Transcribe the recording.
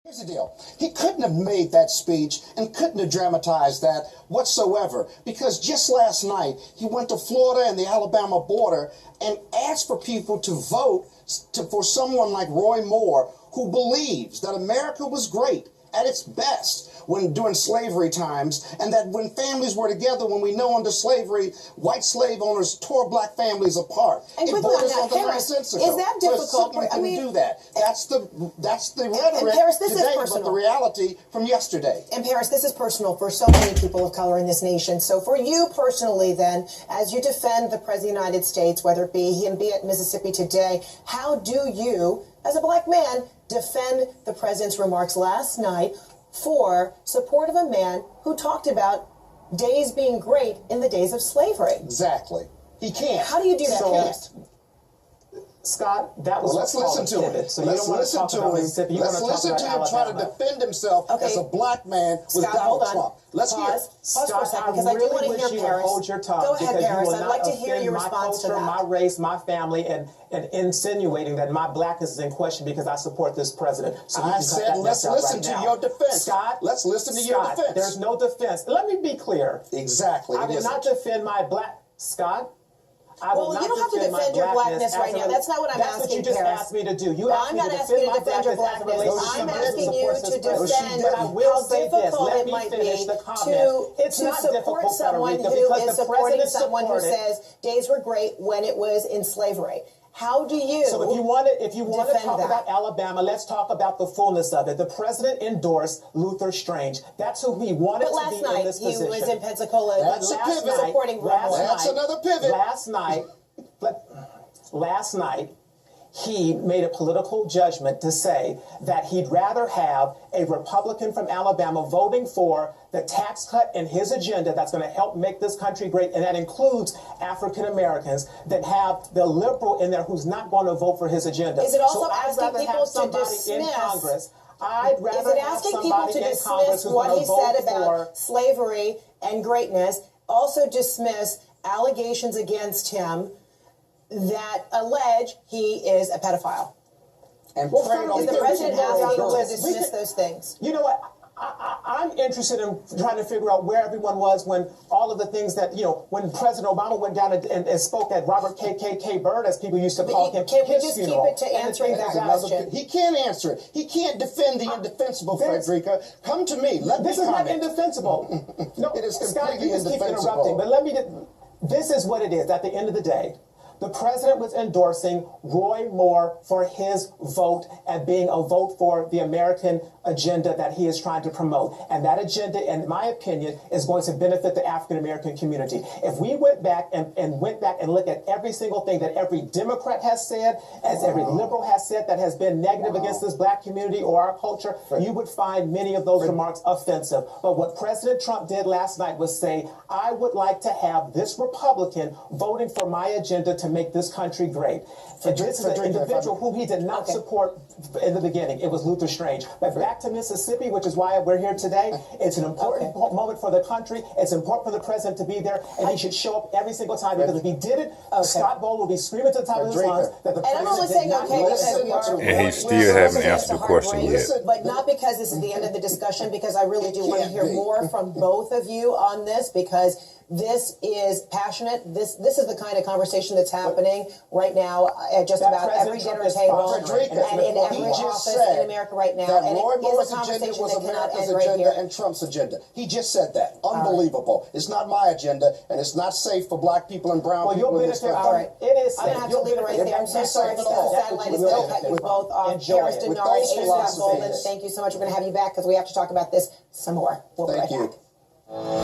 Here's the deal. He couldn't have made that speech and couldn't have dramatized that whatsoever, because just last night he went to Florida and the Alabama border and asked for people to vote for someone like Roy Moore, who believes that America was great at its best during slavery times, and that when families were together, when we know under slavery, white slave owners tore black families apart. And it borders on the nonsensical. Is that difficult? I mean, do that. That's the rhetoric and Paris, this today, is personal. but the reality from yesterday. And Paris, this is personal for so many people of color in this nation. So for you personally, then, as you defend the President of the United States, whether it be him be at Mississippi today, how do you, as a black man, defend the president's remarks last night for support of a man who talked about days being great in the days of slavery? Exactly. He can't. How do you do that, Paris? Scott, that was let's listen to him. So let's listen to him. Let's listen to him try to defend himself as a black man with Donald Trump. Let's hear it. Pause for a second, because I do want to hear Paris. Hold your tongue. Go ahead, Paris. I'd like to hear your response to that. My race, my family, and insinuating that my blackness is in question because I support this president. So I said, let's listen to your defense. Scott, let's listen to your defense. There's no defense. Let me be clear. Exactly. I will not defend my black. Scott. Well, you don't have to defend your blackness right now. That's not what I'm asking, That's what you just asked me to do. You asked me to defend my blackness as it relates to I'm asking you to defend but I will how say this. difficult Let it me might finish be the comment. It's not support difficult, someone Federica, who because is the supporting president someone who says days were great when it was in slavery. How do you? So if you want to talk about Alabama, let's talk about the fullness of it. The president endorsed Luther Strange. That's who he wanted to be in this position. But last night he was in Pensacola. That's a pivot. Supporting That's another pivot. Last night, he made a political judgment to say that he'd rather have a Republican from Alabama voting for the tax cut in his agenda that's going to help make this country great, and that includes African Americans, that have the liberal in there who's not going to vote for his agenda. Is it also so asking people to dismiss? In Congress, I'd rather is it asking people to dismiss what he said about slavery and greatness? Also dismiss allegations against him that allege he is a pedophile. And is the president asking to dismiss those things? You know what? I'm interested in trying to figure out where everyone was when all of the things that, when President Obama went down and spoke at Robert KKK Byrd, as people used to call him, can we just keep it to answering that question? He can't answer it. He can't defend the indefensible, Frederica. Come to me. This is not indefensible. No, it is Scott, completely you just keep indefensible. interrupting. But this is what it is. At the end of the day, the president was endorsing Roy Moore for his vote and being a vote for the American agenda that he is trying to promote. And that agenda, in my opinion, is going to benefit the African American community. If we went back and look at every single thing that every Democrat has said, as every liberal has said that has been negative against this black community or our culture, you would find many of those remarks offensive. But what President Trump did last night was say, I would like to have this Republican voting for my agenda to make this country great. This is an individual whom he did not support in the beginning. It was Luther Strange. But back to Mississippi, which is why we're here today. It's an important moment for the country. It's important for the president to be there, and he should show up every single time, because if he did it, Scott Bowl will be screaming to the top of his lungs that the president did not do it. And he still hasn't answered the question yet. But not because this is the end of the discussion, because I really do want to hear more from both of you on this, because this is passionate. This is the kind of conversation that's happening right now at just about every dinner table and in every office in America right now. That and Roy it Moore's is a agenda conversation was that cannot America's end right agenda here. and Trump's agenda. He just said that. Unbelievable. It's not my agenda, and it's not safe for black people and brown people in this country. All right. It is safe. I'm going to have to leave it right there. I'm so sorry because the satellite is going to cut you both off. Paris, Dennard, Scott Golden, thank you so much. We're going to have you back because we have to talk about this some more. We'll be right back.